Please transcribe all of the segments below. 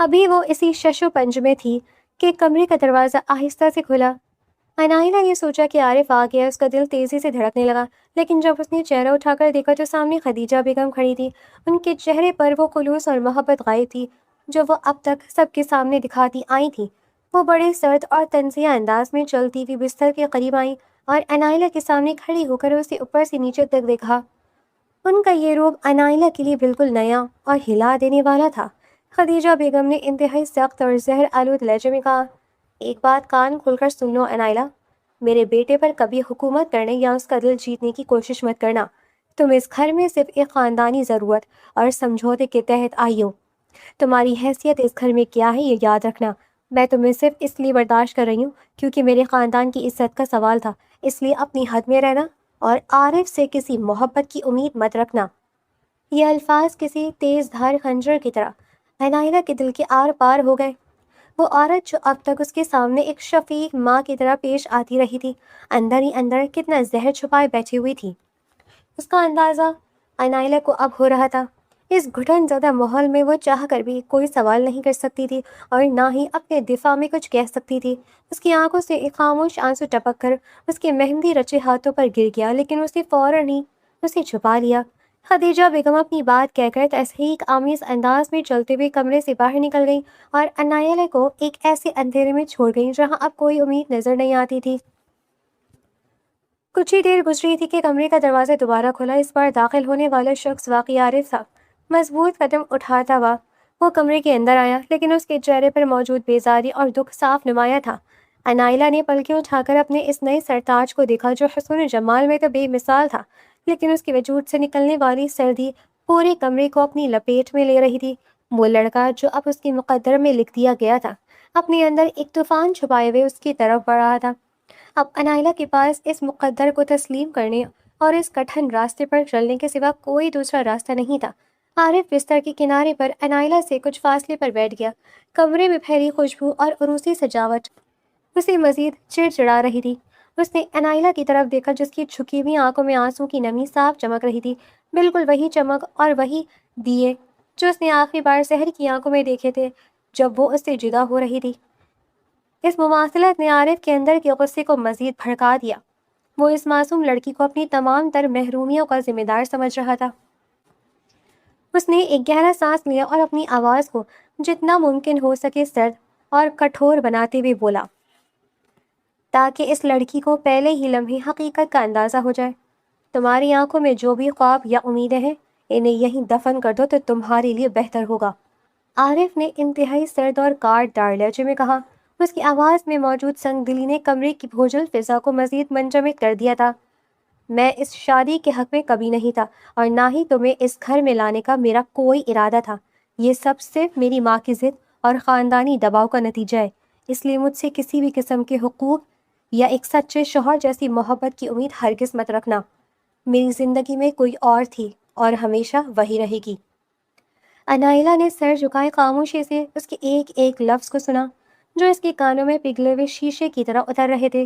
ابھی وہ اسی شش و پنج میں تھی کہ کمرے کا دروازہ آہستہ سے کھلا۔ انائلہ نے سوچا کہ عارف آ گیا۔ اس کا دل تیزی سے دھڑکنے لگا، لیکن جب اس نے چہرہ اٹھا کر دیکھا تو سامنے خدیجہ بیگم کھڑی تھی۔ ان کے چہرے پر وہ خلوص اور محبت غائب تھی جو وہ اب تک سب کے سامنے دکھاتی آئی تھی۔ وہ بڑے سرد اور طنزیہ انداز میں چلتی ہوئی بستر کے قریب آئیں اور انائلہ کے سامنے کھڑی ہو کر اسے اوپر سے نیچے تک دیکھا۔ ان کا یہ روب انائلہ کے لیے بالکل نیا اور ہلا دینے والا تھا۔ خدیجہ بیگم نے انتہائی سخت اور زہر آلود لہجے میں کہا، ایک بات کان کھول کر سن لو انائلہ، میرے بیٹے پر کبھی حکومت کرنے یا اس کا دل جیتنے کی کوشش مت کرنا۔ تم اس گھر میں صرف ایک خاندانی ضرورت اور سمجھوتے کے تحت آئی ہو۔ تمہاری حیثیت اس گھر میں کیا ہے یہ یاد رکھنا۔ میں تمہیں صرف اس لیے برداشت کر رہی ہوں کیونکہ میرے خاندان کی عزت کا سوال تھا، اس لیے اپنی حد میں رہنا اور عارف سے کسی محبت کی امید مت رکھنا۔ یہ الفاظ کسی تیز دھار خنجر کی طرح انائلہ کے دل کے آر پار ہو گئے۔ وہ عورت جو اب تک اس کے سامنے ایک شفیق ماں کی طرح پیش آتی رہی تھی، اندر ہی اندر کتنا زہر چھپائے بیٹھی ہوئی تھی، اس کا اندازہ انائلہ کو اب ہو رہا تھا۔ اس گھٹن زدہ ماحول میں وہ چاہ کر بھی کوئی سوال نہیں کر سکتی تھی اور نہ ہی اپنے دفاع میں کچھ کہہ سکتی تھی۔ اس کی آنکھوں سے ایک خاموش آنسو ٹپک کر اس کے مہندی رچے ہاتھوں پر گر گیا، لیکن اس نے فوراً ہی اسے چھپا لیا۔ خدیجہ بیگم اپنی بات کہہ کر تحقیق آمیز انداز میں چلتے ہوئے کمرے سے باہر نکل گئی اور انائلہ کو ایک ایسے اندھیرے میں چھوڑ گئی جہاں اب کوئی امید نظر نہیں آتی تھی۔ کچھ ہی دیر گزری تھی کہ کمرے کا دروازہ دوبارہ کھلا۔ اس بار داخل ہونے والا شخص واقعی عارف تھا۔ مضبوط قدم اٹھاتا ہوا وہ کمرے کے اندر آیا، لیکن اس کے چہرے پر موجود بیزاری اور دکھ صاف نمایاں تھا۔ انائلہ نے پلکیں اٹھا کر اپنے اس نئے سرتاج کو دیکھا جو حسن و جمال میں تو بے مثال تھا، لیکن اس کے وجود سے نکلنے والی سردی پورے کمرے کو اپنی لپیٹ میں لے رہی تھی۔ وہ لڑکا جو اب اس کے مقدر میں لکھ دیا گیا تھا، اپنے اندر ایک طوفان چھپائے ہوئے اس کی طرف بڑھ رہا تھا۔ اب انائلہ کے پاس اس مقدر کو تسلیم کرنے اور اس کٹھن راستے پر چلنے کے سوا کوئی دوسرا راستہ نہیں تھا۔ عارف بستر کے کنارے پر انائلہ سے کچھ فاصلے پر بیٹھ گیا۔ کمرے میں پھیلی خوشبو اور عروسی سجاوٹ اسے مزید چڑچڑا رہی تھی۔ اس نے انائلہ کی طرف دیکھا جس کی جھکی ہوئی آنکھوں میں آنسوں کی نمی صاف چمک رہی تھی، بالکل وہی چمک اور وہی دیے جو اس نے آخری بار سحر کی آنکھوں میں دیکھے تھے جب وہ اس سے جدا ہو رہی تھی۔ اس مماثلت نے عارف کے اندر کے غصے کو مزید بھڑکا دیا۔ وہ اس معصوم لڑکی کو اپنی تمام تر محرومیوں کا ذمہ دار سمجھ رہا تھا۔ اس نے ایک گہرا سانس لیا اور اپنی آواز کو جتنا ممکن ہو سکے سرد اور کٹھور بناتے ہوئے بولا، تاکہ اس لڑکی کو پہلے ہی لمحے حقیقت کا اندازہ ہو جائے۔ تمہاری آنکھوں میں جو بھی خواب یا امیدیں ہیں، انہیں یہیں دفن کر دو تو تمہارے لیے بہتر ہوگا۔ عارف نے انتہائی سرد اور کاٹ دار لہجے میں کہا۔ اس کی آواز میں موجود سنگ دلی نے کمرے کی بھوجل فضا کو مزید منجمد کر دیا تھا۔ میں اس شادی کے حق میں کبھی نہیں تھا اور نہ ہی تمہیں اس گھر میں لانے کا میرا کوئی ارادہ تھا۔ یہ سب صرف میری ماں کی ضد اور خاندانی دباؤ کا نتیجہ ہے، اس لیے مجھ سے کسی بھی قسم کے حقوق یا ایک سچے شوہر جیسی محبت کی امید ہرگز مت رکھنا۔ میری زندگی میں کوئی اور تھی اور ہمیشہ وہی رہے گی۔ انائلہ نے سر جھکائے خاموشی سے اس کے ایک ایک لفظ کو سنا جو اس کے کانوں میں پگھلے ہوئے شیشے کی طرح اتر رہے تھے۔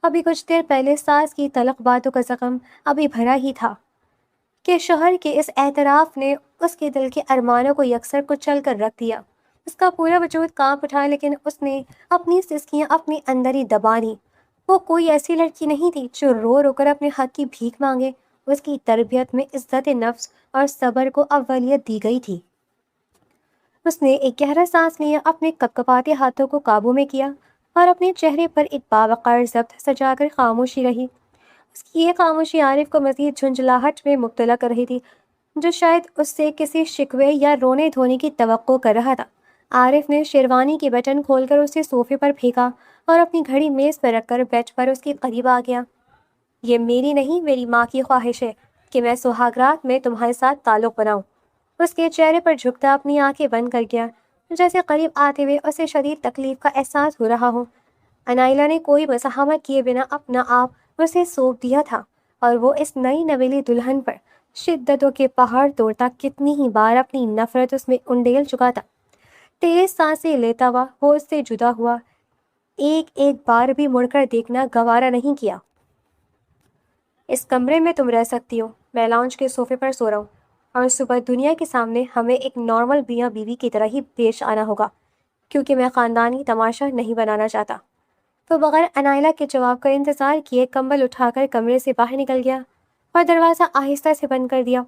ابھی کچھ دیر پہلے ساس کی تلخ باتوں کا زخم ابھی بھرا ہی تھا کہ شوہر کے اس اعتراف نے اس کے دل کے ارمانوں کو یکسر کچل کر رکھ دیا۔ اس کا پورا وجود کانپ اٹھا، لیکن اس نے اپنی سسکیاں اپنے اندر ہی دبا لیں۔ وہ کوئی ایسی لڑکی نہیں تھی جو رو رو کر اپنے حق کی بھیک مانگے۔ اس کی تربیت میں عزت نفس اور صبر کو اولیت دی گئی تھی۔ اس نے ایک گہرا سانس لیا، اپنے کپکپاتے ہاتھوں کو قابو میں کیا اور اپنے چہرے پر ایک باوقار ضبط سجا کر خاموشی رہی۔ اس کی یہ خاموشی عارف کو مزید جھنجھلاہٹ میں مبتلا کر رہی تھی جو شاید اس سے کسی شکوے یا رونے دھونے کی توقع کر رہا تھا۔ عارف نے شیروانی کی بٹن کھول کر اسے صوفے پر پھینکا اور اپنی گھڑی میز پر رکھ کر بیڈ پر اس کے قریب آ گیا۔ یہ میری نہیں، میری ماں کی خواہش ہے کہ میں سہاگ رات میں تمہارے ساتھ تعلق بناؤں۔ اس کے چہرے پر جھکتا اپنی آنکھیں بند کر گیا، جیسے قریب آتے ہوئے اسے شدید تکلیف کا احساس ہو رہا ہو۔ انائلہ نے کوئی مزاحمت کیے بنا اپنا آپ اسے سونپ دیا تھا اور وہ اس نئی نویلی دلہن پر شدتوں کے پہاڑ توڑتا کتنی ہی بار اپنی نفرت اس میں انڈیل چکا تھا۔ تیز سانسیں لیتا ہوا وہ اس سے جدا ہوا، ایک ایک بار بھی مڑ کر دیکھنا گوارا نہیں کیا۔ اس کمرے میں تم رہ سکتی ہو، میں لاؤنج کے صوفے پر سو رہا ہوں۔ اور صبح دنیا کے سامنے ہمیں ایک نارمل میاں بیوی کی طرح ہی پیش آنا ہوگا، کیونکہ میں خاندانی تماشا نہیں بنانا چاہتا۔ وہ بغیر انائلہ کے جواب کا انتظار کیے کمبل اٹھا کر کمرے سے باہر نکل گیا اور دروازہ آہستہ سے بند کر دیا۔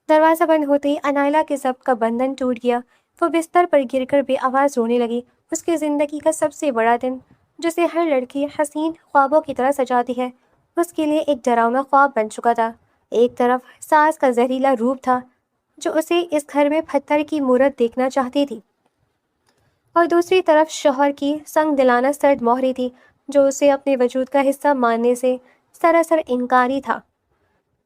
دروازہ بند ہوتے ہی انائلہ کے ضبط کا بندھن ٹوٹ گیا۔ وہ بستر پر گر کر بے آواز رونے لگی۔ اس کی زندگی کا سب سے بڑا دن، جسے ہر لڑکی حسین خوابوں کی طرح سجاتی ہے، اس کے لیے ایک ڈراؤنا خواب بن چکا تھا۔ ایک طرف ساس کا زہریلا روپ تھا جو اسے اس گھر میں پتھر کی مورت دیکھنا چاہتی تھی، اور دوسری طرف شوہر کی سنگ دلانہ سرد مہری تھی جو اسے اپنے وجود کا حصہ ماننے سے سراسر انکاری تھا۔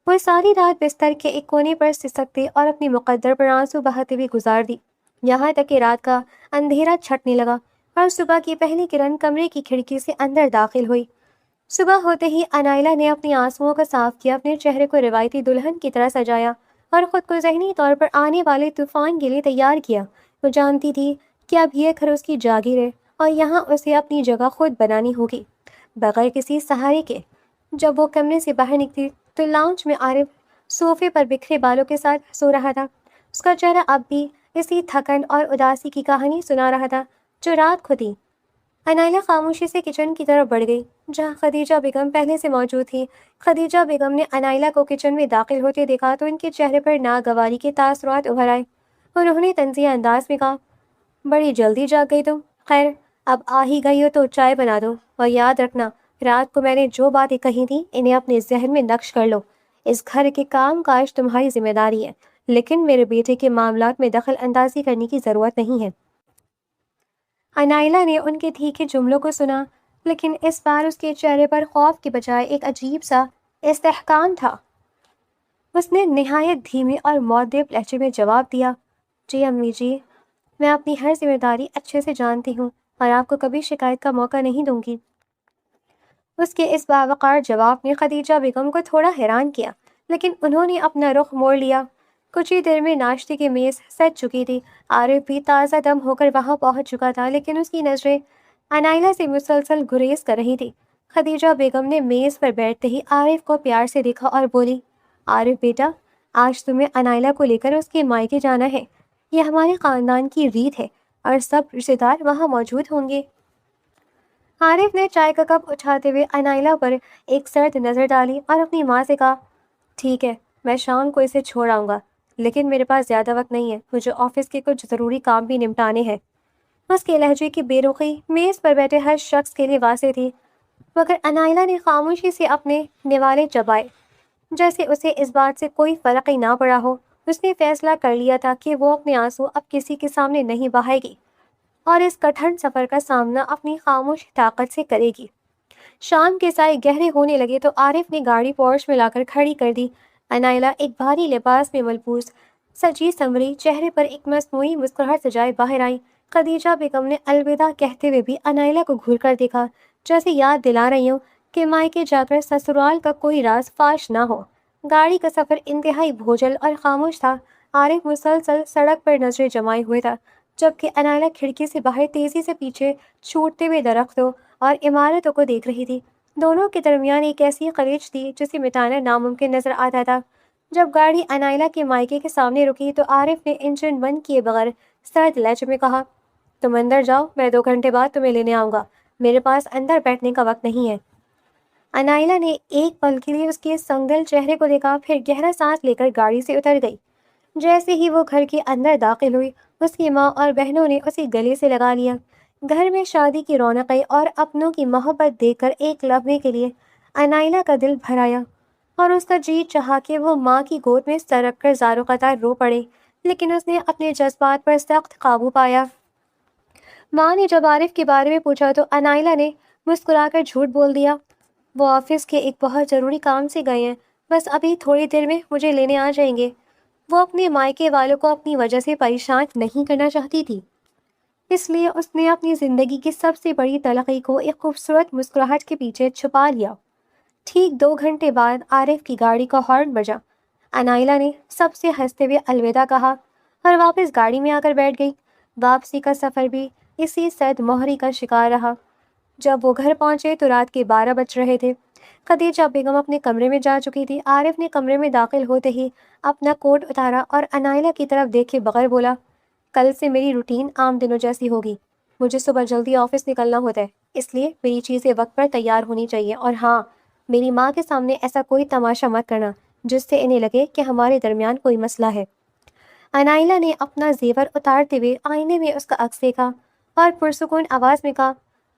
وہ ساری رات بستر کے ایک کونے پر سسکتے اور اپنی مقدر پر آنسو بہاتے ہوئے گزار دی، یہاں تک کہ رات کا اندھیرا چھٹنے لگا اور صبح کی پہلی کرن کمرے کی کھڑکی سے اندر داخل ہوئی۔ صبح ہوتے ہی انائلہ نے اپنی آنسوؤں کو صاف کیا، اپنے چہرے کو روایتی دلہن کی طرح سجایا اور خود کو ذہنی طور پر آنے والے طوفان کے لیے تیار کیا۔ وہ جانتی تھی کہ اب یہ گھر اس کی جاگیر ہے اور یہاں اسے اپنی جگہ خود بنانی ہوگی، بغیر کسی سہارے کے۔ جب وہ کمرے سے باہر نکلی تو لاؤنج میں عارف صوفے پر بکھرے بالوں کے ساتھ سو رہا تھا۔ اس کا چہرہ اب بھی اسی تھکن اور اداسی کی کہانی سنا رہا تھا جو رات کو تھی۔ انائلہ خاموشی سے کچن کی طرف بڑھ گئی جہاں خدیجہ بیگم پہلے سے موجود تھی۔ خدیجہ بیگم نے انائلہ کو کچن میں داخل ہوتے دیکھا تو ان کے چہرے پر ناگواری کے تاثرات ابھر آئے۔ انہوں نے طنزیہ انداز میں کہا، بڑی جلدی جاگ گئی تم، خیر اب آ ہی گئی ہو تو چائے بنا دو، اور یاد رکھنا رات کو میں نے جو باتیں کہی تھیں انہیں اپنے ذہن میں نقش کر لو۔ اس گھر کے کام کاج تمہاری ذمہ داری ہے، لیکن میرے بیٹے کے معاملات میں دخل اندازی کرنے کی ضرورت نہیں ہے۔ انائلہ نے ان کے تیکھے جملوں کو سنا، لیکن اس بار اس کے چہرے پر خوف کے بجائے ایک عجیب سا استحکام تھا۔ اس نے نہایت دھیمے اور مؤدب لہجے میں جواب دیا، جی امی جی، میں اپنی ہر ذمہ داری اچھے سے جانتی ہوں اور آپ کو کبھی شکایت کا موقع نہیں دوں گی۔ اس کے اس باوقار جواب نے خدیجہ بیگم کو تھوڑا حیران کیا، لیکن انہوں نے اپنا رخ موڑ لیا۔ کچھ ہی دیر میں ناشتے کی میز سج چکی تھی۔ عارف بھی تازہ دم ہو کر وہاں پہنچ چکا تھا، لیکن اس کی نظریں انائلہ سے مسلسل گریز کر رہی تھی۔ خدیجہ بیگم نے میز پر بیٹھتے ہی عارف کو پیار سے دیکھا اور بولی، عارف بیٹا، آج تمہیں انائلہ کو لے کر اس کے مائکے جانا ہے۔ یہ ہمارے خاندان کی ریت ہے اور سب رشتہ دار وہاں موجود ہوں گے۔ عارف نے چائے کا کپ اٹھاتے ہوئے انائلہ پر ایک سرد نظر ڈالی اور اپنی ماں سے کہا، ٹھیک ہے، میں شام کو اسے چھوڑ آؤں گا، لیکن میرے پاس زیادہ وقت نہیں ہے، مجھے آفس کے کچھ ضروری کام بھی نمٹانے ہیں۔ اس کے لہجے کی بے رخی میز پر بیٹھے ہر شخص کے لیے واضح تھی، مگر انائلہ نے خاموشی سے اپنے نوالے چبائے، جیسے اسے اس بات سے کوئی فرق ہی نہ پڑا ہو۔ اس نے فیصلہ کر لیا تھا کہ وہ اپنے آنسو اب کسی کے سامنے نہیں بہائے گی اور اس کٹھن سفر کا سامنا اپنی خاموش طاقت سے کرے گی۔ شام کے سائے گہرے ہونے لگے تو عارف نے گاڑی پورچ میں لا کر کھڑی کر دی۔ انائلہ ایک بھاری لباس میں ملبوس، سجی سنوری، چہرے پر ایک مصنوعی مسکراہٹ سجائے باہر آئی۔ خدیجہ بیگم نے الوداع کہتے ہوئے بھی انائلہ کو گھور کر دیکھا، جیسے یاد دلا رہی ہوں کہ مائکے جا کر سسرال کا کوئی راز فاش نہ ہو۔ گاڑی کا سفر انتہائی بھوجل اور خاموش تھا۔ عارف مسلسل سڑک پر نظریں جمائے ہوئے تھا، جبکہ انائلہ کھڑکی سے باہر تیزی سے پیچھے چھوٹتے ہوئے درختوں اور عمارتوں کو دیکھ رہی تھی۔ دونوں کے درمیان ایک ایسی خلیج تھی جسے مٹانا ناممکن نظر آتا تھا۔ جب گاڑی انائلہ کے مائکے کے سامنے رکی تو عارف نے انجن بند کیے بغیر سرد لہجے میں کہا، تم اندر جاؤ، میں 2 گھنٹے بعد تمہیں لینے آؤں گا، میرے پاس اندر بیٹھنے کا وقت نہیں ہے۔ انائلہ نے ایک پل کے لیے اس کے سنگدل چہرے کو دیکھا، پھر گہرا سانس لے کر گاڑی سے اتر گئی۔ جیسے ہی وہ گھر کے اندر داخل ہوئی، اس کی ماں اور بہنوں نے اسے گلے سے لگا لیا۔ گھر میں شادی کی رونقیں اور اپنوں کی محبت دیکھ کر ایک لمحے کے لیے انائلہ کا دل بھر آیا اور اس کا جی چاہا کہ وہ ماں کی گود میں سر رکھ کر زاروں قطار رو پڑے، لیکن اس نے اپنے جذبات پر سخت قابو پایا۔ ماں نے جب عارف کے بارے میں پوچھا تو انائلہ نے مسکرا کر جھوٹ بول دیا، وہ آفس کے ایک بہت ضروری کام سے گئے ہیں، بس ابھی تھوڑی دیر میں مجھے لینے آ جائیں گے۔ وہ اپنے مائکے والوں کو اپنی وجہ سے پریشان نہیں کرنا چاہتی تھی، اس لیے اس نے اپنی زندگی کی سب سے بڑی تلخی کو ایک خوبصورت مسکراہٹ کے پیچھے چھپا لیا۔ ٹھیک 2 گھنٹے بعد عارف کی گاڑی کا ہارن بجا۔ انائلہ نے سب سے ہنستے ہوئے الوداع کہا اور واپس گاڑی میں آ کر بیٹھ گئی۔ واپسی کا سفر بھی اسی سرد مہری کا شکار رہا۔ جب وہ گھر پہنچے تو رات کے 12 بج رہے تھے۔ خدیجہ بیگم اپنے کمرے میں جا چکی تھی۔ عارف نے کمرے میں داخل ہوتے ہی اپنا کوٹ اتارا اور انائلہ کی طرف دیکھے بغیر بولا، کل سے میری روٹین عام دنوں جیسی ہوگی۔ مجھے صبح جلدی آفس نکلنا ہوتا ہے، اس لیے میری چیزیں وقت پر تیار ہونی چاہیے، اور ہاں، میری ماں کے سامنے ایسا کوئی تماشا مت کرنا جس سے انہیں لگے کہ ہمارے درمیان کوئی مسئلہ ہے۔ انائلہ نے اپنا زیور اتارتے ہوئے آئینے میں اس کا عکس دیکھا اور پرسکون آواز میں کہا،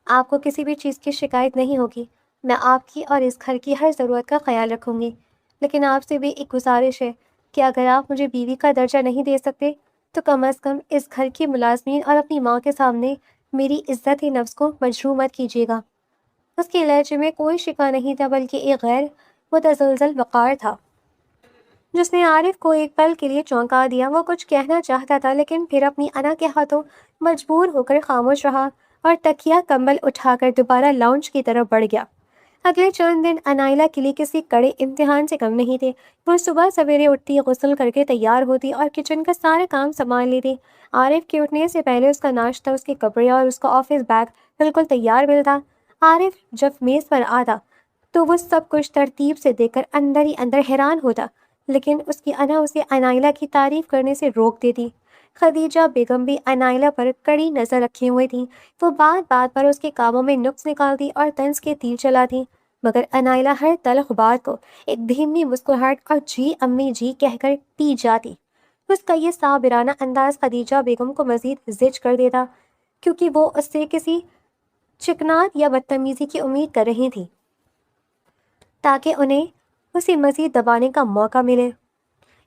آپ کو کسی بھی چیز کی شکایت نہیں ہوگی، میں آپ کی اور اس گھر کی ہر ضرورت کا خیال رکھوں گی، لیکن آپ سے بھی ایک گزارش ہے کہ اگر آپ مجھے بیوی کا درجہ نہیں دے سکتے تو کم از کم اس گھر کی ملازمین اور اپنی ماں کے سامنے میری عزت نفس کو مجروح مت کیجیے گا۔ اس کے لہجے میں کوئی شکوہ نہیں تھا، بلکہ ایک غیر متزلزل وقار تھا جس نے عارف کو ایک پل کے لیے چونکا دیا۔ وہ کچھ کہنا چاہتا تھا لیکن پھر اپنی انا کے ہاتھوں مجبور ہو کر خاموش رہا اور تکیہ کمبل اٹھا کر دوبارہ لاؤنج کی طرف بڑھ گیا۔ اگلے چند دن انائلہ کے لیے کسی کڑے امتحان سے کم نہیں تھے۔ وہ صبح سویرے اٹھتی، غسل کر کے تیار ہوتی اور کچن کا سارا کام سنبھال لیتی۔ عارف کے اٹھنے سے پہلے اس کا ناشتہ، اس کے کپڑے اور اس کا آفس بیگ بالکل تیار ملتا۔ عارف جب میز پر آتا تو وہ سب کچھ ترتیب سے دیکھ کر اندر ہی اندر حیران ہوتا، لیکن اس کی انا اسے انائلہ کی تعریف کرنے سے روک دیتی۔ خدیجہ بیگم بھی انائلہ پر کڑی نظر رکھے ہوئے تھی۔ وہ بات بات پر اس کے کاموں میں نقص نکالتی اور طنز کے تیر چلاتی، مگر انائلہ ہر تلخ بات کو ایک دھیمی مسکراہٹ اور جی امی جی کہہ کر پی جاتی۔ اس کا یہ صابرانہ انداز خدیجہ بیگم کو مزید زج کر دیتا، کیونکہ وہ اس سے کسی چکنات یا بدتمیزی کی امید کر رہی تھی تاکہ انہیں اسے مزید دبانے کا موقع ملے۔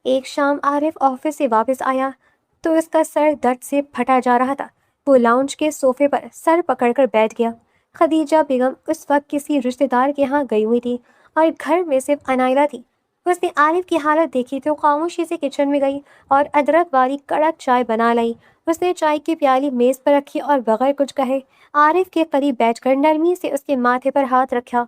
ایک شام عارف آفس سے واپس آیا تو اس کا سر درد سے پھٹا جا رہا تھا۔ وہ لاؤنج کے صوفے پر سر پکڑ کر بیٹھ گیا۔ خدیجہ بیگم اس وقت کسی رشتہ دار کے ہاں گئی ہوئی تھی اور گھر میں صرف انائلہ تھی۔ اس نے عارف کی حالت دیکھی تو خاموشی سے کچن میں گئی اور ادرک والی کڑک چائے بنا لائی۔ اس نے چائے کی پیالی میز پر رکھی اور بغیر کچھ کہے عارف کے قریب بیٹھ کر نرمی سے اس کے ماتھے پر ہاتھ رکھا۔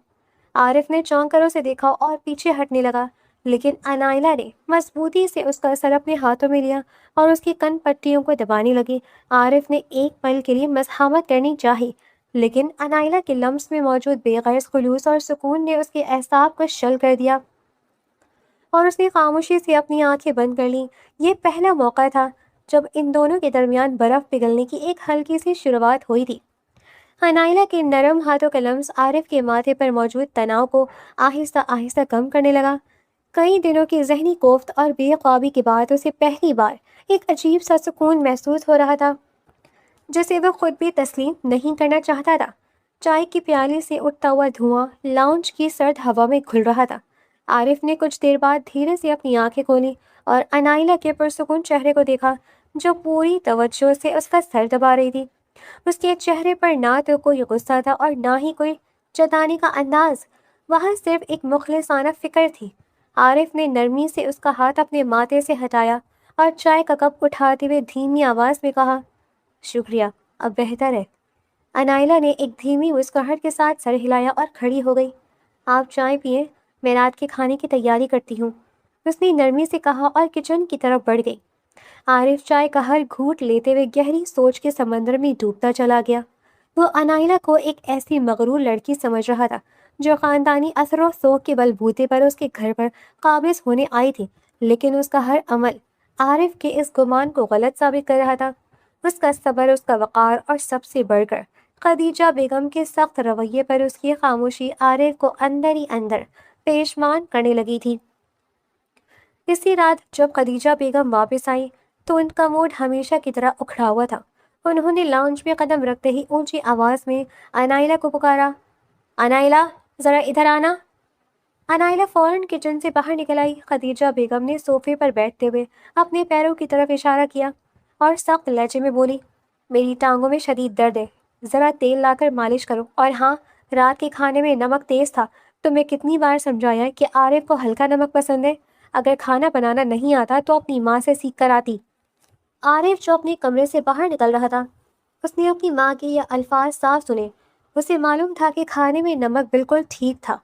عارف نے چونک کر اسے دیکھا اور پیچھے ہٹنے لگا، لیکن انائلہ نے مضبوطی سے اس کا سر اپنے ہاتھوں میں لیا اور اس کی کن پٹیوں کو دبانے لگی۔ عارف نے ایک پل کے لیے مزاحمت کرنی چاہی، لیکن انائلہ کے لمس میں موجود بے غرض خلوص اور سکون نے اس کے اعصاب کو شل کر دیا اور اس نے خاموشی سے اپنی آنکھیں بند کر لیں۔ یہ پہلا موقع تھا جب ان دونوں کے درمیان برف پگھلنے کی ایک ہلکی سی شروعات ہوئی تھی۔ انائلہ کے نرم ہاتھوں کا لمس عارف کے ماتھے پر موجود تناؤ کو آہستہ آہستہ کم کرنے لگا۔ کئی دنوں کی ذہنی کوفت اور بے خوابی کے بعد اسے پہلی بار ایک عجیب سا سکون محسوس ہو رہا تھا جسے وہ خود بھی تسلیم نہیں کرنا چاہتا تھا۔ چائے کی پیالے سے اٹھتا ہوا دھواں لاؤنج کی سرد ہوا میں گھل رہا تھا۔ عارف نے کچھ دیر بعد دھیرے سے اپنی آنکھیں کھولی اور انائلہ کے پرسکون چہرے کو دیکھا جو پوری توجہ سے اس کا سر دبا رہی تھی۔ اس کے چہرے پر نہ تو کوئی غصہ تھا اور نہ ہی کوئی جتانے کا انداز، وہاں صرف ایک مخلصانہ فکر تھی۔ عارف نے نرمی سے اس کا ہاتھ اپنے ماتھے سے ہٹایا اور چائے کا کپ اٹھاتے ہوئے دھیمی آواز میں کہا، شکریہ، اب بہتر ہے۔ انائلہ نے ایک دھیمی مسکراہٹ کے ساتھ سر ہلایا اور کھڑی ہو گئی۔ آپ چائے پئیں، میں رات کے کھانے کی تیاری کرتی ہوں، اس نے نرمی سے کہا اور کچن کی طرف بڑھ گئی۔ عارف چائے کا ہر گھونٹ لیتے ہوئے گہری سوچ کے سمندر میں ڈوبتا چلا گیا۔ وہ انائلہ کو ایک ایسی مغرور لڑکی سمجھ رہا تھا جو خاندانی اثر و ذوق کے بلبوتے پر اس کے گھر پر قابض ہونے آئی تھی، لیکن اس کا ہر عمل عارف کے اس گمان کو غلط ثابت کر رہا تھا۔ اس کا صبر، اس کا وقار اور سب سے بڑھ کر خدیجہ بیگم کے سخت رویے پر اس کی خاموشی عارف کو اندر ہی اندر پریشان کرنے لگی تھی۔ اسی رات جب خدیجہ بیگم واپس آئی تو ان کا موڈ ہمیشہ کی طرح اکھڑا ہوا تھا۔ انہوں نے لاؤنج میں قدم رکھتے ہی اونچی آواز میں انائلہ کو پکارا، انائلہ، ذرا ادھر آنا۔ انائلہ فوراً کچن سے باہر نکل آئی۔ خدیجہ بیگم نے صوفے پر بیٹھتے ہوئے اپنے پیروں کی طرف اشارہ کیا اور سخت لہجے میں بولی، میری ٹانگوں میں شدید درد ہے، ذرا تیل لا کر مالش کرو، اور ہاں، رات کے کھانے میں نمک تیز تھا۔ تمہیں کتنی بار سمجھایا کہ عارف کو ہلکا نمک پسند ہے، اگر کھانا بنانا نہیں آتا تو اپنی ماں سے سیکھ کر آتی۔ عارف جو اپنے کمرے سے باہر نکل رہا تھا، اس نے اپنی ماں کے یہ الفاظ صاف سنے۔ اسے معلوم تھا کہ کھانے میں نمک بالکل ٹھیک تھا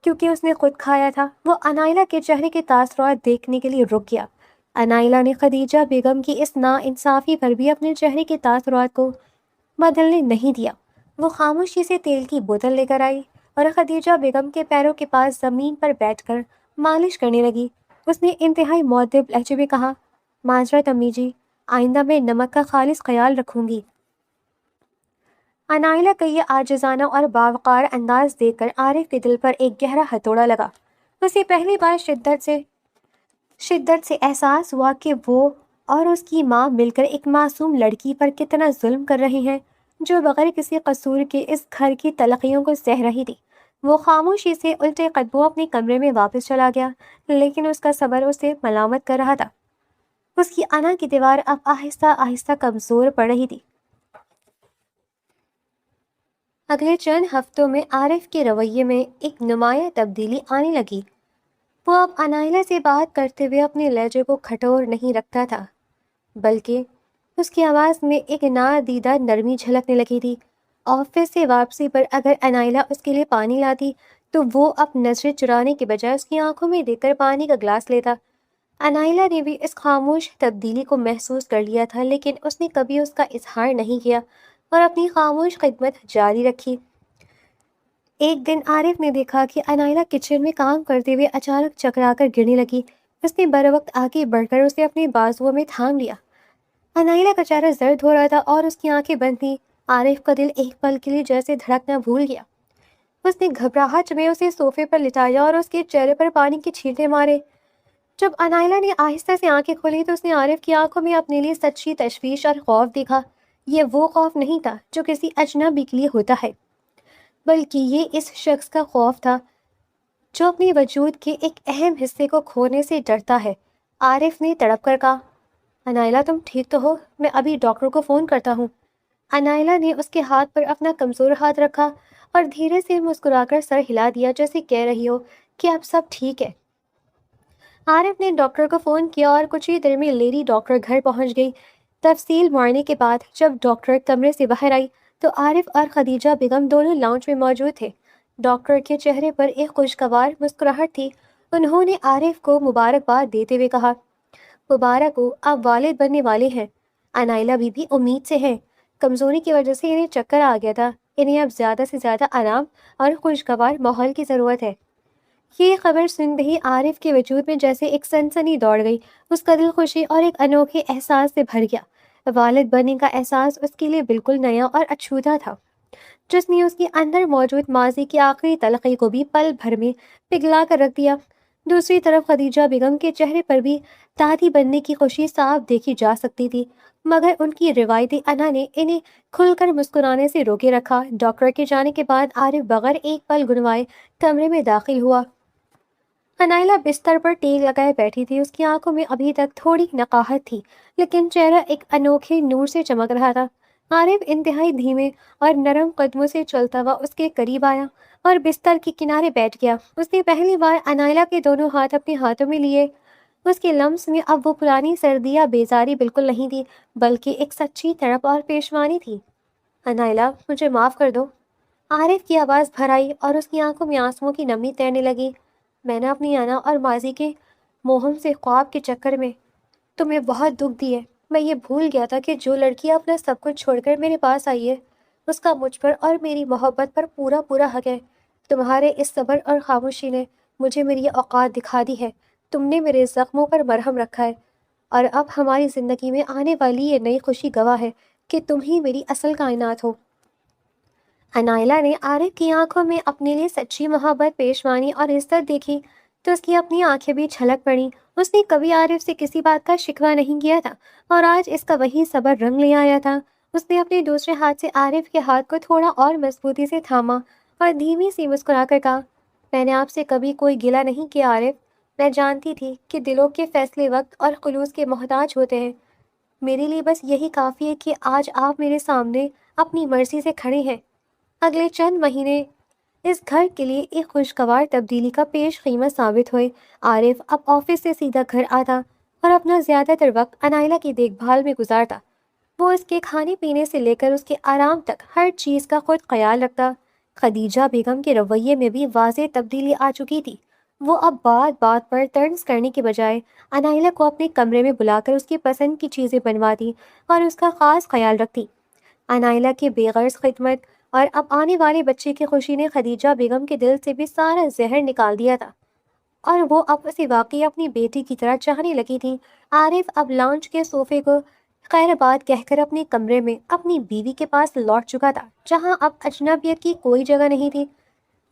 کیونکہ اس نے خود کھایا تھا۔ وہ انائلہ کے چہرے کے تاثرات دیکھنے کے لیے رک گیا۔ انائلہ نے خدیجہ بیگم کی اس ناانصافی پر بھی اپنے چہرے کے تاثرات کو بدلنے نہیں دیا۔ وہ خاموشی سے تیل کی بوتل لے کر آئی اور خدیجہ بیگم کے پیروں کے پاس زمین پر بیٹھ کر مالش کرنے لگی۔ اس نے انتہائی مؤدب لہجے میں کہا، معذرت امی جی، آئندہ میں نمک کا خالص خیال رکھوں گی۔ انائلہ کا یہ عاجزانہ اور باوقار انداز دیکھ کر عارف کے دل پر ایک گہرا ہتھوڑا لگا۔ اسے پہلی بار شدت سے احساس ہوا کہ وہ اور اس کی ماں مل کر ایک معصوم لڑکی پر کتنا ظلم کر رہے ہیں، جو بغیر کسی قصور کے اس گھر کی تلخیوں کو سہ رہی تھی۔ وہ خاموشی سے الٹے قدموں اپنے کمرے میں واپس چلا گیا، لیکن اس کا صبر اسے ملامت کر رہا تھا۔ اس کی انا کی دیوار اب آہستہ آہستہ کمزور پڑ رہی تھی۔ اگلے چند ہفتوں میں عارف کے رویے میں ایک نمایاں تبدیلی آنے لگی۔ وہ اب انائلہ سے بات کرتے ہوئے اپنے لہجے کو کھٹور نہیں رکھتا تھا، بلکہ اس کی آواز میں ایک نادیدہ نرمی جھلکنے لگی تھی۔ آفس سے واپسی پر اگر انائلہ اس کے لیے پانی لاتی تو وہ اب نظریں چرانے کے بجائے اس کی آنکھوں میں دیکھ کر پانی کا گلاس لیتا۔ انائلہ نے بھی اس خاموش تبدیلی کو محسوس کر لیا تھا، لیکن اس نے کبھی اس کا اظہار نہیں کیا اور اپنی خاموش خدمت جاری رکھی۔ ایک دن عارف نے دیکھا کہ انائلہ کچن میں کام کرتے ہوئے اچانک چکرا کر گرنے لگی۔ اس نے بروقت آگے بڑھ کر اسے اپنے بازوؤں میں تھام لیا۔ انائلہ کا چہرہ زرد ہو رہا تھا اور اس کی آنکھیں بند تھیں۔ عارف کا دل ایک پل کے لیے جیسے دھڑکنا بھول گیا۔ اس نے گھبراہٹ میں اسے صوفے پر لٹایا اور اس کے چہرے پر پانی کے چھینٹے مارے۔ جب انائلہ نے آہستہ سے آنکھیں کھولی تو اس نے عارف کی آنکھوں میں اپنے لیے سچی تشویش اور خوف دیکھا۔ یہ وہ خوف نہیں تھا جو کسی اجنبی کے لیے ہوتا ہے، بلکہ یہ اس شخص کا خوف تھا جو اپنے وجود کے ایک اہم حصے کو کھونے سے ڈرتا ہے۔ عارف نے تڑپ کر کہا، انائلہ تم ٹھیک تو ہو؟ میں ابھی ڈاکٹر کو فون کرتا ہوں۔ انائلہ نے اس کے ہاتھ پر اپنا کمزور ہاتھ رکھا اور دھیرے سے مسکرا کر سر ہلا دیا، جیسے کہہ رہی ہو کہ اب سب ٹھیک ہے۔ عارف نے ڈاکٹر کو فون کیا اور کچھ ہی دیر میں لیڈی ڈاکٹر گھر پہنچ گئی۔ تفصیل معائنے کے بعد جب ڈاکٹر کمرے سے باہر آئی تو عارف اور خدیجہ بیگم دونوں لاؤنج میں موجود تھے۔ ڈاکٹر کے چہرے پر ایک خوشگوار مسکراہٹ تھی۔ انہوں نے عارف کو مبارکباد دیتے ہوئے کہا، مبارک ہو، آپ والد بننے والے ہیں۔ انائلہ بھی امید سے ہیں۔ کمزوری کی وجہ سے انہیں چکر آ گیا تھا۔ انہیں اب زیادہ سے زیادہ آرام اور خوشگوار ماحول کی ضرورت ہے۔ یہ خبر سنتے ہی عارف کے وجود میں جیسے ایک سنسنی دوڑ گئی۔ اس کا دل خوشی اور ایک انوکھے احساس سے بھر گیا۔ والد بننے کا احساس اس کے لیے بالکل نیا اور اچھوتا تھا، جس نے اس کے اندر موجود ماضی کی آخری تلخی کو بھی پل بھر میں پگھلا کر رکھ دیا۔ دوسری طرف خدیجہ بیگم کے چہرے پر بھی دادی بننے کی خوشی صاف دیکھی جا سکتی تھی، مگر ان کی روایتی انا نے انہیں کھل کر مسکرانے سے روکے رکھا۔ ڈاکٹر کے جانے کے بعد عارف بغیر ایک پل گنوائے کمرے میں داخل ہوا۔ انائلہ بستر پر ٹیک لگائے بیٹھی تھی۔ اس کی آنکھوں میں ابھی تک تھوڑی نقاہت تھی، لیکن چہرہ ایک انوکھے نور سے چمک رہا تھا۔ عارف انتہائی دھیمے اور نرم قدموں سے چلتا ہوا اس کے قریب آیا اور بستر کے کنارے بیٹھ گیا۔ اس نے پہلی بار انائلہ کے دونوں ہاتھ اپنے ہاتھوں میں لیے۔ اس کے لمس میں اب وہ پرانی سردی یا بیزاری بالکل نہیں تھی، بلکہ ایک سچی تڑپ اور پیشوانی تھی۔ انائلہ، مجھے معاف کر دو۔ عارف کی آواز بھر آئی اور اس کی آنکھوں میں آنسوؤں کی نمی تیرنے لگی۔ میں نے اپنی انا اور ماضی کے موہم سے خواب کے چکر میں تمہیں بہت دکھ دی ہے۔ میں یہ بھول گیا تھا کہ جو لڑکی اپنا سب کچھ چھوڑ کر میرے پاس آئی ہے، اس کا مجھ پر اور میری محبت پر پورا حق ہے۔ تمہارے اس صبر اور خاموشی نے مجھے میری اوقات دکھا دی ہے۔ تم نے میرے زخموں پر مرہم رکھا ہے، اور اب ہماری زندگی میں آنے والی یہ نئی خوشی گواہ ہے کہ تم ہی میری اصل کائنات ہو۔ انائلہ نے عارف کی آنکھوں میں اپنے لیے سچی محبت، پیشوانی اور عزت دیکھی تو اس کی اپنی آنکھیں بھی چھلک پڑیں۔ اس نے کبھی عارف سے کسی بات کا شکوہ نہیں کیا تھا، اور آج اس کا وہی صبر رنگ لے آیا تھا۔ اس نے اپنے دوسرے ہاتھ سے عارف کے ہاتھ کو تھوڑا اور مضبوطی سے تھاما اور دھیمی سی مسکرا کر کہا، میں نے آپ سے کبھی کوئی گلہ نہیں کیا عارف۔ میں جانتی تھی کہ دلوں کے فیصلے وقت اور خلوص کے محتاج ہوتے ہیں۔ میرے لیے بس یہی کافی ہے کہ آج آپ میرے سامنے اپنی مرضی سے کھڑے ہیں۔ اگلے چند مہینے اس گھر کے لیے ایک خوشگوار تبدیلی کا پیش خیمہ ثابت ہوئے۔ عارف اب آفس سے سیدھا گھر آتا اور اپنا زیادہ تر وقت انائلہ کی دیکھ بھال میں گزارتا۔ وہ اس کے کھانے پینے سے لے کر اس کے آرام تک ہر چیز کا خود خیال رکھتا۔ خدیجہ بیگم کے رویے میں بھی واضح تبدیلی آ چکی تھی۔ وہ اب بات بات پر طنز کرنے کے بجائے انائلہ کو اپنے کمرے میں بلا کر اس کی پسند کی چیزیں بنواتی اور اس کا خاص خیال رکھتی۔ انائلہ کی بے غرض خدمت اور اب آنے والے بچے کی خوشی نے خدیجہ بیگم کے دل سے بھی سارا زہر نکال دیا تھا، اور وہ اب اسے واقعی اپنی بیٹی کی طرح چاہنے لگی تھی۔ عارف اب لاؤنج کے صوفے کو خیر آباد کہہ کر اپنے کمرے میں اپنی بیوی کے پاس لوٹ چکا تھا، جہاں اب اجنبیت کی کوئی جگہ نہیں تھی۔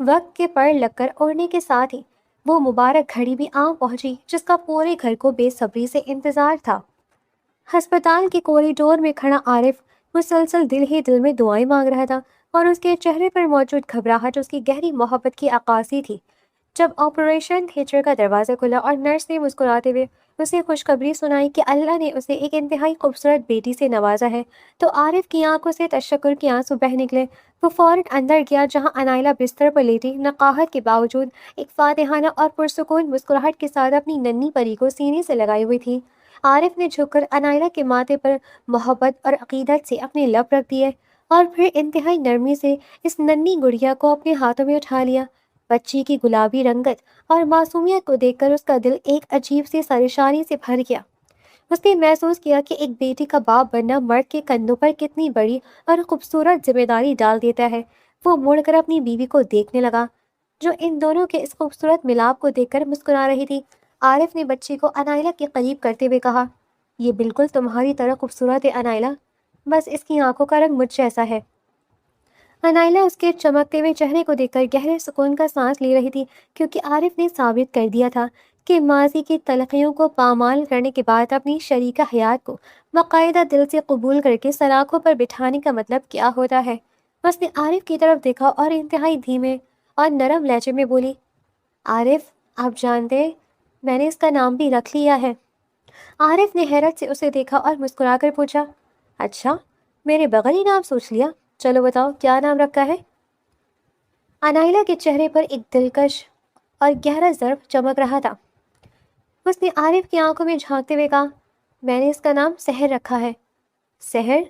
وقت کے پڑ لگ کر اڑنے کے ساتھ ہی وہ مبارک گھڑی بھی آن پہنچی جس کا پورے گھر کو بے صبری سے انتظار تھا۔ ہسپتال کے کوریڈور میں کھڑا عارف مسلسل دل ہی دل میں دعائیں مانگ رہا تھا، اور اس کے چہرے پر موجود گھبراہٹ اس کی گہری محبت کی عکاسی تھی۔ جب آپریشن تھیٹر کا دروازہ کھلا اور نرس نے مسکراتے ہوئے اسے خوشخبری سنائی کہ اللہ نے اسے ایک انتہائی خوبصورت بیٹی سے نوازا ہے، تو عارف کی آنکھوں سے تشکر کے آنسو بہہ نکلے۔ وہ فوراً اندر گیا، جہاں انائلہ بستر پر لیٹی نقاہت کے باوجود ایک فاتحانہ اور پرسکون مسکراہٹ کے ساتھ اپنی ننھی پری کو سینے سے لگائی ہوئی تھی۔ عارف نے جھک کر انائلہ کے ماتھے پر محبت اور عقیدت سے اپنے لب رکھ دیے، اور پھر انتہائی نرمی سے اس ننھی گڑیا کو اپنے ہاتھوں میں اٹھا لیا۔ بچی کی گلابی رنگت اور معصومیت کو دیکھ کر اس کا دل ایک عجیب سی سرشاری سے بھر گیا۔ اس نے محسوس کیا کہ ایک بیٹی کا باپ بننا مرد کے کندھوں پر کتنی بڑی اور خوبصورت ذمہ داری ڈال دیتا ہے۔ وہ مڑ کر اپنی بیوی کو دیکھنے لگا، جو ان دونوں کے اس خوبصورت ملاپ کو دیکھ کر مسکرا رہی تھی۔ عارف نے بچی کو انائلہ کے قریب کرتے ہوئے کہا، یہ بالکل تمہاری طرح خوبصورت ہے انائلہ، بس اس کی آنکھوں کا رنگ مجھ جیسا ہے۔ انائلہ اس کے چمکتے ہوئے چہرے کو دیکھ کر گہرے سکون کا سانس لے رہی تھی، کیونکہ عارف نے ثابت کر دیا تھا کہ ماضی کی تلخیوں کو پامال کرنے کے بعد اپنی شریکہ حیات کو باقاعدہ دل سے قبول کر کے سلاخوں پر بٹھانے کا مطلب کیا ہوتا ہے۔ اس نے عارف کی طرف دیکھا اور انتہائی دھیمے اور نرم لہجے میں بولی، عارف، آپ جانتے میں نے اس کا نام بھی رکھ لیا ہے۔ عارف نے حیرت سے اسے دیکھا اور مسکرا کر پوچھا، اچھا، میرے بغیر ہی نام سوچ لیا؟ چلو بتاؤ کیا نام رکھا ہے؟ انائلہ کے چہرے پر ایک دلکش اور گہرا ظرف چمک رہا تھا۔ اس نے عارف کی آنکھوں میں جھانکتے ہوئے کہا، میں نے اس کا نام سحر رکھا ہے۔ سحر؟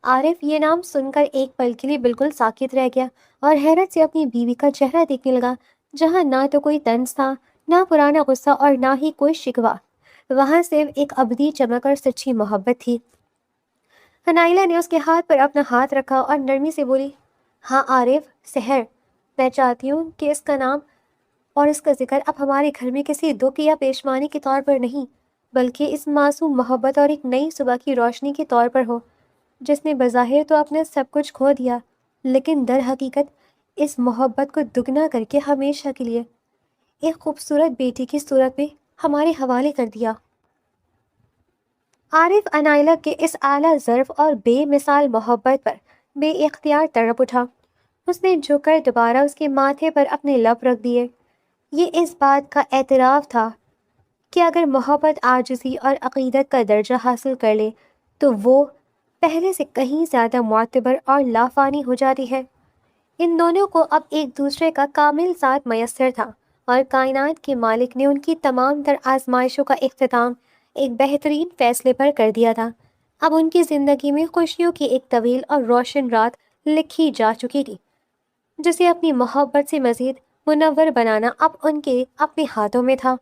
عارف یہ نام سن کر ایک پل کے لیے بالکل ساکت رہ گیا اور حیرت سے اپنی بیوی کا چہرہ دیکھنے لگا، جہاں نہ تو کوئی طنز تھا، نہ پرانا غصہ اور نہ ہی کوئی شکوہ۔ وہاں صرف ایک ابدی چمک اور سچی محبت تھی۔ انائلہ نے اس کے ہاتھ پر اپنا ہاتھ رکھا اور نرمی سے بولی، ہاں عارف، سحر، میں چاہتی ہوں کہ اس کا نام اور اس کا ذکر اب ہمارے گھر میں کسی دکھ یا پیشمانی کے طور پر نہیں، بلکہ اس معصوم محبت اور ایک نئی صبح کی روشنی کے طور پر ہو، جس نے بظاہر تو اپنے سب کچھ کھو دیا، لیکن در حقیقت اس محبت کو دگنا کر کے ہمیشہ کے لیے ایک خوبصورت بیٹی کی صورت میں ہمارے حوالے کر دیا۔ عارف انائلہ کے اس اعلیٰ ظرف اور بے مثال محبت پر بے اختیار تڑپ اٹھا۔ اس نے جھک کر دوبارہ اس کے ماتھے پر اپنے لب رکھ دیے۔ یہ اس بات کا اعتراف تھا کہ اگر محبت عاجزی اور عقیدت کا درجہ حاصل کر لے تو وہ پہلے سے کہیں زیادہ معتبر اور لافانی ہو جاتی ہے۔ ان دونوں کو اب ایک دوسرے کا کامل ساتھ میسر تھا، اور کائنات کے مالک نے ان کی تمام تر آزمائشوں کا اختتام ایک بہترین فیصلے پر کر دیا تھا۔ اب ان کی زندگی میں خوشیوں کی ایک طویل اور روشن رات لکھی جا چکی تھی، جسے اپنی محبت سے مزید منور بنانا اب ان کے اپنے ہاتھوں میں تھا۔